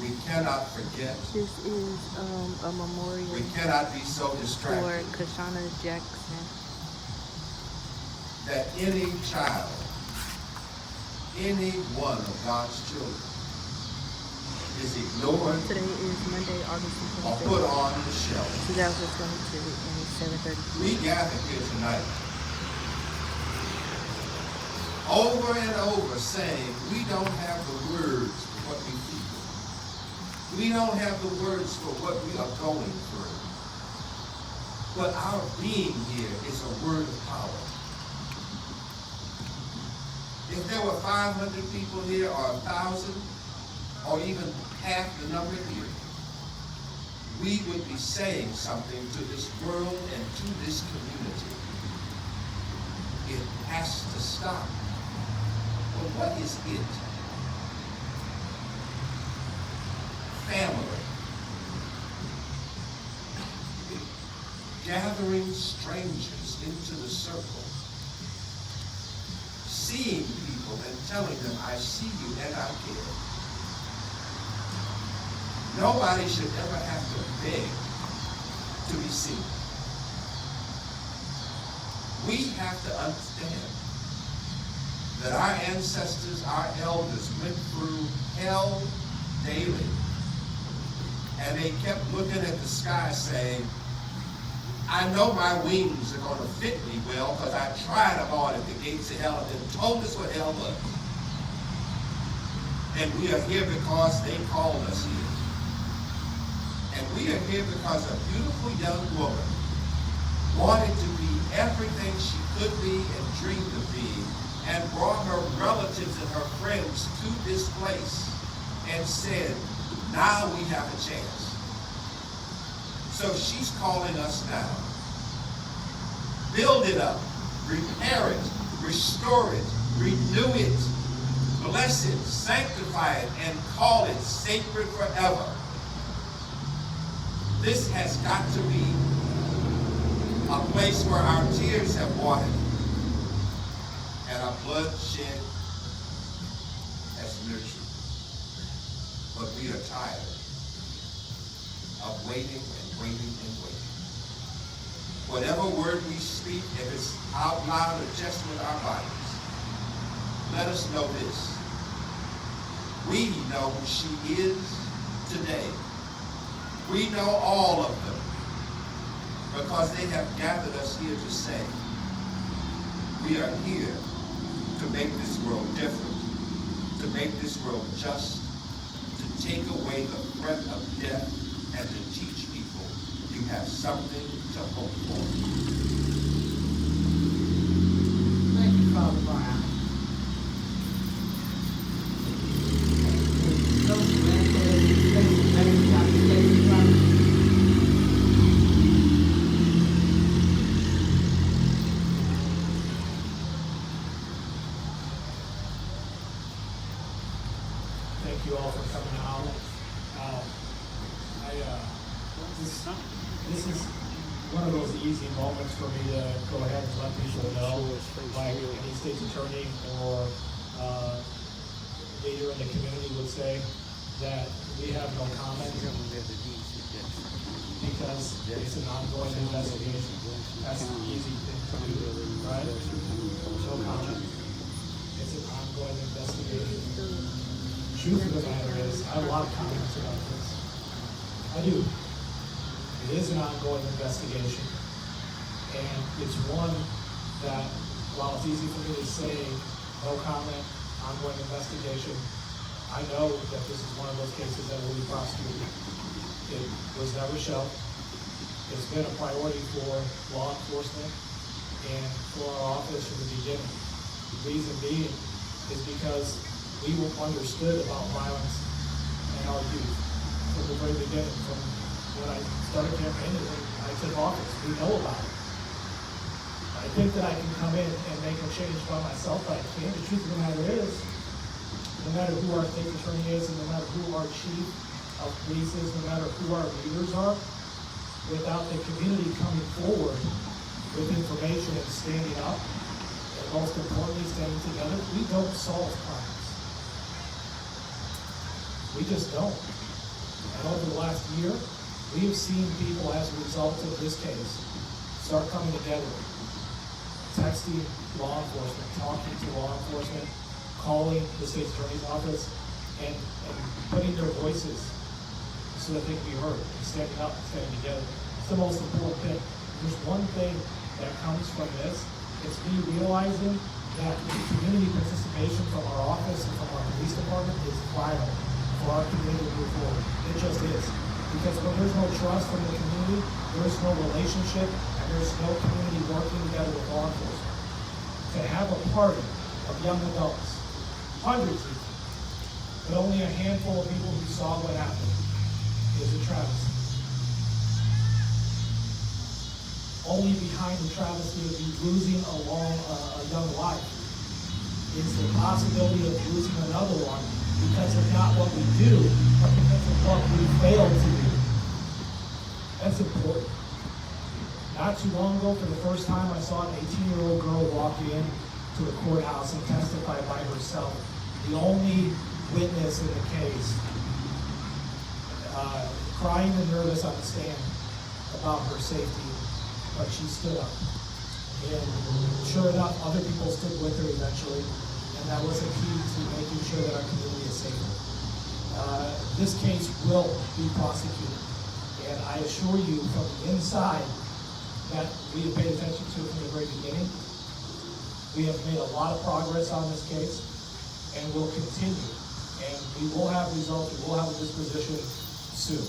We cannot forget. This is a memorial We cannot be so for distracted Keeshanna Jackson. that any child, any one of God's children is ignored Today is Monday, August or put 26th, on the shelf. 2022, and it's 7:30. We gather here tonight over and over saying we don't have the words for what we feel. We don't have the words for what we are going through. But our being here is a word of power. If there were 500 people here, or 1,000, or even half the number here, we would be saying something to this world and to this community. It has to stop. But what is it? Family. Gathering strangers into the circle. Seeing people and telling them, I see you and I care. Nobody should ever have to beg to be seen. We have to understand that our ancestors, our elders, went through hell daily. And they kept looking at the sky saying, I know my wings are going to fit me well because I tried them on at the gates of hell and told us what hell was. And we are here because they called us here. And we are here because a beautiful young woman wanted to be everything she could be and dreamed of being, and brought her relatives and her friends to this place and said, now we have a chance. So she's calling us now. Build it up, repair it, restore it, renew it, bless it, sanctify it, and call it sacred forever. This has got to be a place where our tears have watered and our blood shed has nurtured. But we are tired of waiting and waiting and waiting. Whatever word we speak, if it's out loud or just with our bodies, let us know this. We know who she is today. We know all of them because they have gathered us here to say, we are here to make this world different, to make this world just, to take away the threat of death, and to teach people you have something to hope for. Thank you, Father Brown. Thank you all for coming out. This is one of those easy moments for me to go ahead and let people know, like any state's attorney or leader in the community would say, that we have no comment because it's an ongoing investigation. That's an easy thing to do, right? No comment. It's an ongoing investigation. The truth of the matter is, I have a lot of comments about this. I do. It is an ongoing investigation, and it's one that, while it's easy for me to say, no comment, ongoing investigation, I know that this is one of those cases that will be prosecuted. It was never shelved. It's been a priority for law enforcement and for our office from the beginning. The reason being is because we were understood about violence in our youth from the very beginning, from when I started campaigning and I took office. We know about it. I think that I can come in and make a change by myself, but I can't. The truth of the matter is, no matter who our state attorney is, and no matter who our chief of police is, no matter who our leaders are, without the community coming forward with information and standing up, and most importantly, standing together, we don't solve crimes. We just don't. And over the last year, we have seen people, as a result of this case, start coming together, texting law enforcement, talking to law enforcement, calling the state's attorney's office, and putting their voices so that they can be heard, and standing up and standing together. It's the most important thing. There's one thing that comes from this. It's me realizing that community participation from our office and from our police department is vital for our community to move forward. It just is. Because when there's no trust from the community, there's no relationship, and there's no community working together with law enforcement. To have a party of young adults, hundreds of them, but only a handful of people who saw what happened, is a travesty. Only behind the travesty of you losing a young life is the possibility of losing another one because of not what we do, but because of what we fail to do. That's important. Not too long ago, for the first time, I saw an 18-year-old girl walk in to the courthouse and testify by herself. The only witness in the case, crying and nervous on the stand about her safety, but she stood up. And sure enough, other people stood with her eventually, and that was a key to making sure that our community is safer. This case will be prosecuted, and I assure you from the inside that we have paid attention to it from the very beginning. We have made a lot of progress on this case, and we'll continue. And we will have results, we will have a disposition soon.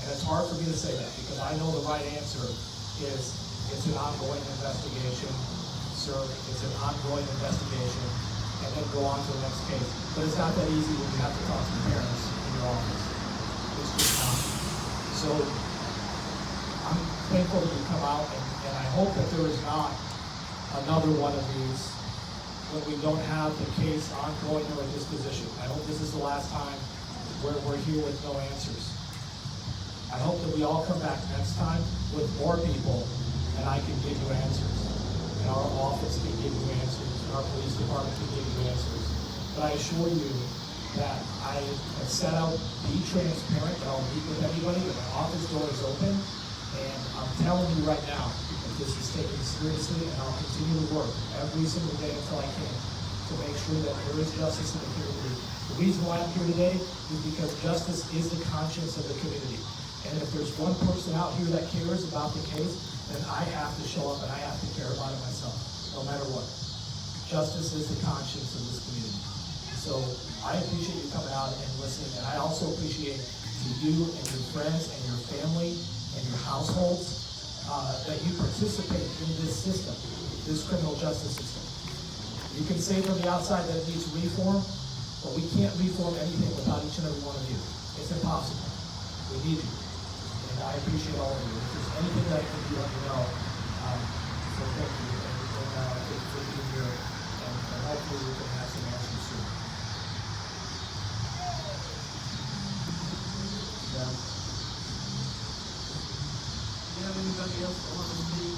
And it's hard for me to say that, because I know the right answer is it's an ongoing investigation, sir. It's an ongoing investigation, and then go on to the next case. But it's not that easy when you have to talk to the parents in your office. It's just not. So I'm thankful that you come out, and I hope that there is not another one of these when we don't have the case ongoing or a disposition. I hope this is the last time where we're here with no answers. I hope that we all come back next time with more people, and I can give you answers, and our office can give you answers, and our police department can give you answers. But I assure you that I have set out, be transparent, that I'll meet with anybody, that my office door is open, and I'm telling you right now that this is taken seriously, and I'll continue to work every single day until I can to make sure that there is justice in the community. The reason why I'm here today is because justice is the conscience of the community. And if there's one person out here that cares about the case, then I have to show up and I have to care about it myself, no matter what. Justice is the conscience of this community. So I appreciate you coming out and listening, and I also appreciate you and your friends and your family and your households that you participate in this system, this criminal justice system. You can say from the outside that it needs reform, but we can't reform anything without each and every one of you. It's impossible. We need you. And I appreciate all of you. If there's anything that I can do, let me know. So thank you for being here, and hopefully we can have some answers soon. Yeah. You have anybody else that wants to speak?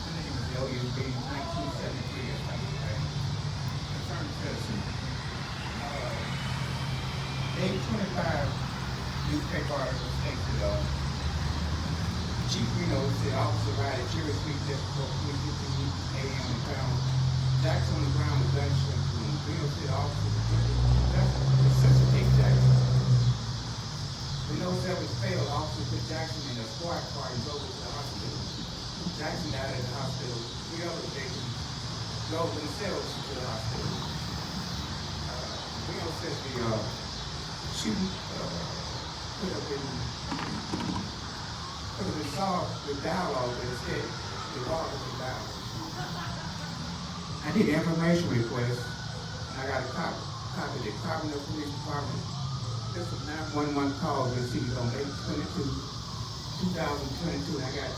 My name is L.U.B. 1973. Concerned citizen. 825 newspaper article states that Chief Reno said officer arrived at Cherry Street just before 3:15 a.m. and found Jackson on the ground with gunshot wounds. Reno said officers resuscitate Jackson. Reno said it was failed. Officers put Jackson in a squad car and drove him to the hospital. Jackson died at the hospital. 3 other victims drove themselves to the hospital. Reno said the shooting could have been solved with dialogue, but instead the law was dialogue. I did an information request, and I got a copy of the Carbondale Police Department. This was 911 call received on 8/22/2022, and I got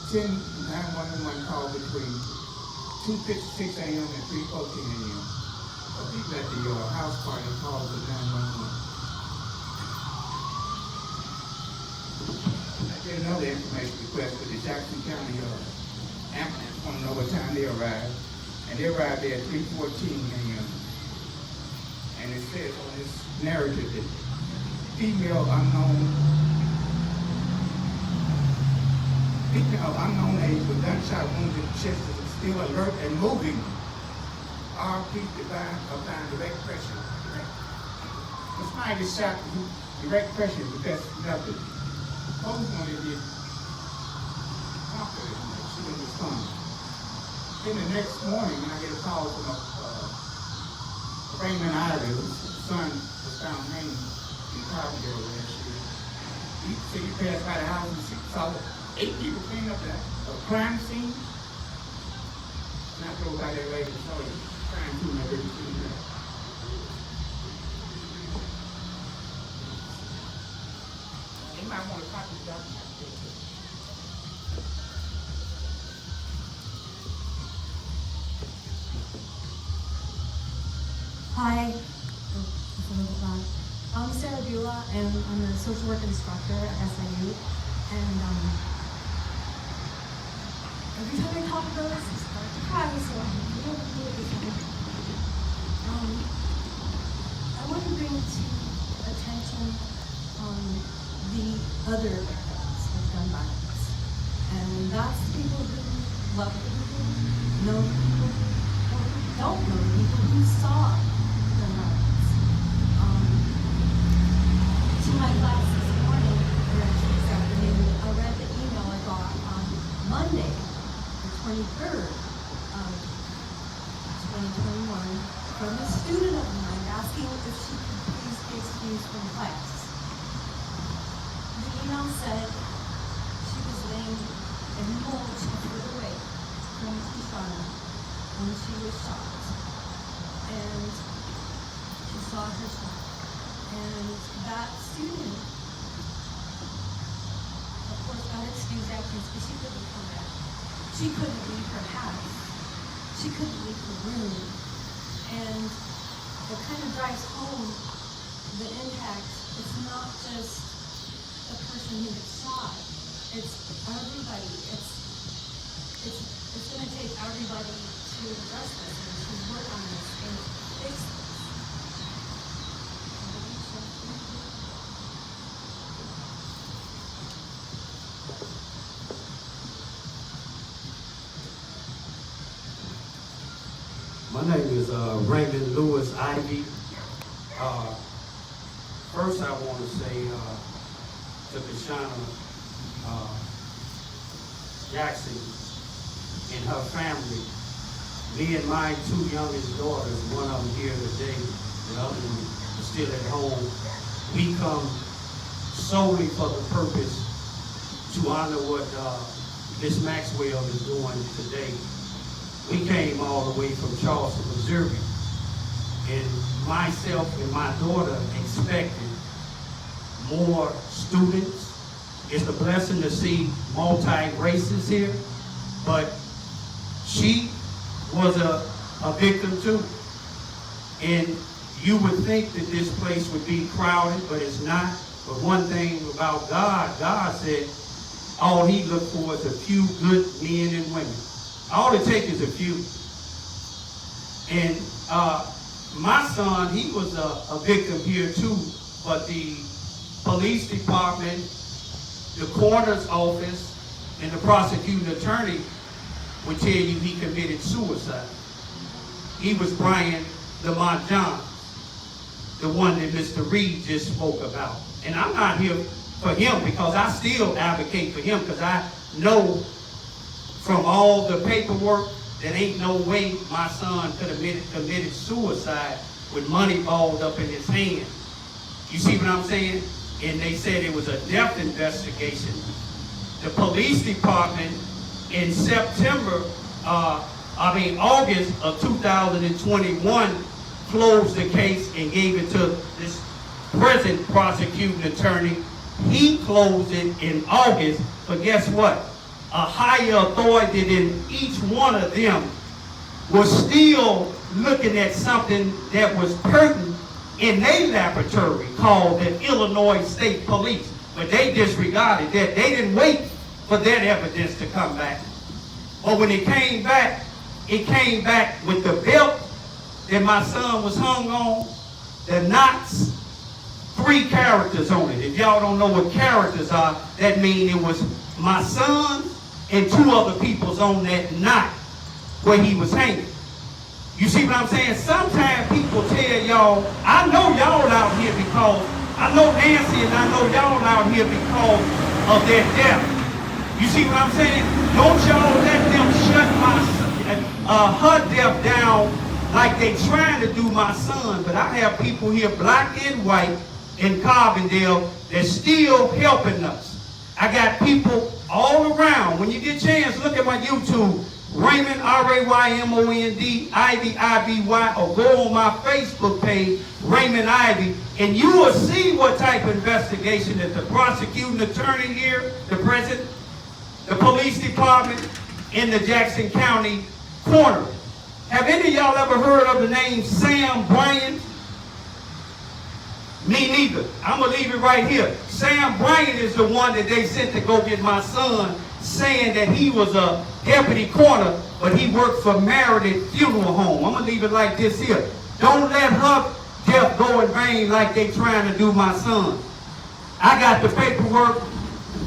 10 911 calls between 2:56 a.m. and 3:14 a.m. People at the house party called the 911. I did another information request for the Jackson County ambulance. Want to know what what time they arrived. And they arrived there at 3:14 a.m. And it says on this narrative that female unknown age with gunshot wounds in the chest is still alert and moving. RP applying direct pressure. The spine is shot, direct pressure is the best method. Police wanted to get confident that she didn't respond. Then the next morning, I get a call from Raymond, whose son was found hanging in Carbondale last year. He said he passed by the house and saw 8 people clean up a crime scene. And I drove by there later and saw the crime scene I didn't see that. They might want to copy the document. Hi, I'm Sarah Bula, and I'm a social work instructor at SIU. And every time I talk about this, I start to cry, so I don't know what to say. I want to bring to attention the other victims of gun violence. And that's the people who love the people, know the people, or who don't know the people who saw gun violence. To my class this morning, or actually this afternoon, I read the email I got on Monday, the 23rd of 2021, from a student of mine asking if she could please be excused from class. The email said she was laying in the mulch a foot away from Keeshanna when she was shot. And she saw her shot. And that student, of course, got excused afterwards because she couldn't come back. She couldn't leave her house. She couldn't leave her room. And it kind of drives home the impact. It's not just the person who gets shot. It's everybody. It's going to take everybody to address this and to work on this and fix this. My name is Raymond Lewis Ivy. First, I want to say to Keeshanna Jackson and her family, me and my 2 youngest daughters, one of them here today, the other one is still at home. We come solely for the purpose to honor what Miss Maxwell is doing today. We came all the way from Charleston, Missouri, and myself and my daughter expected more students. It's a blessing to see multi-races here, but she was a victim too. And you would think that this place would be crowded, but it's not. But one thing about God, God said all he looked for is a few good men and women. All it takes is a few. And my son, he was a victim here too, but the police department, the coroner's office, and the prosecuting attorney would tell you he committed suicide. He was Brian Lamont Johns, the one that Mr. Reed just spoke about. And I'm not here for him because I still advocate for him because I know from all the paperwork that ain't no way my son could have committed suicide with money balled up in his hand. You see what I'm saying? And they said it was a death investigation. The police department in August of 2021 closed the case and gave it to this present prosecuting attorney. He closed it in August, but guess what? A higher authority than each one of them was still looking at something that was pertinent in their laboratory called the Illinois State Police. But they disregarded that. They didn't wait for that evidence to come back. But when it came back with the belt that my son was hung on, the knots, 3 characters on it. If y'all don't know what characters are, that means it was my son and 2 other people's on that knot where he was hanging. You see what I'm saying? Sometimes people tell y'all, I know y'all out here because, I know Nancy and I know y'all out here because of their death. You see what I'm saying? Don't y'all let them shut her death down like they trying to do my son. But I have people here, black and white, in Carbondale, that's still helping us. I got people all around. When you get a chance, look at my YouTube. Raymond, R-A-Y-M-O-N-D, Ivy, I-V-Y, or go on my Facebook page, Raymond Ivy, and you will see what type of investigation that the prosecuting attorney here, the president, the police department in the Jackson County corner. Have any of y'all ever heard of the name Sam Bryant? Me neither. I'm going to leave it right here. Sam Bryant is the one that they sent to go get my son, saying that he was a deputy coroner, but he worked for Meredith Funeral Home. I'm going to leave it like this here. Don't let her death go in vain like they trying to do my son. I got the paperwork.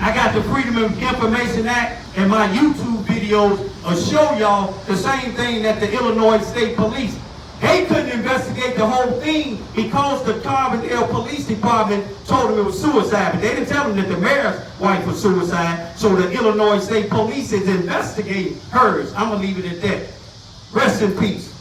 I got the Freedom of Information Act, and my YouTube videos will show y'all the same thing that the Illinois State Police. They couldn't investigate the whole thing because the Carbondale Police Department told them it was suicide. But they didn't tell them that the mayor's wife was suicide. So the Illinois State Police is investigating hers. I'm going to leave it at that. Rest in peace.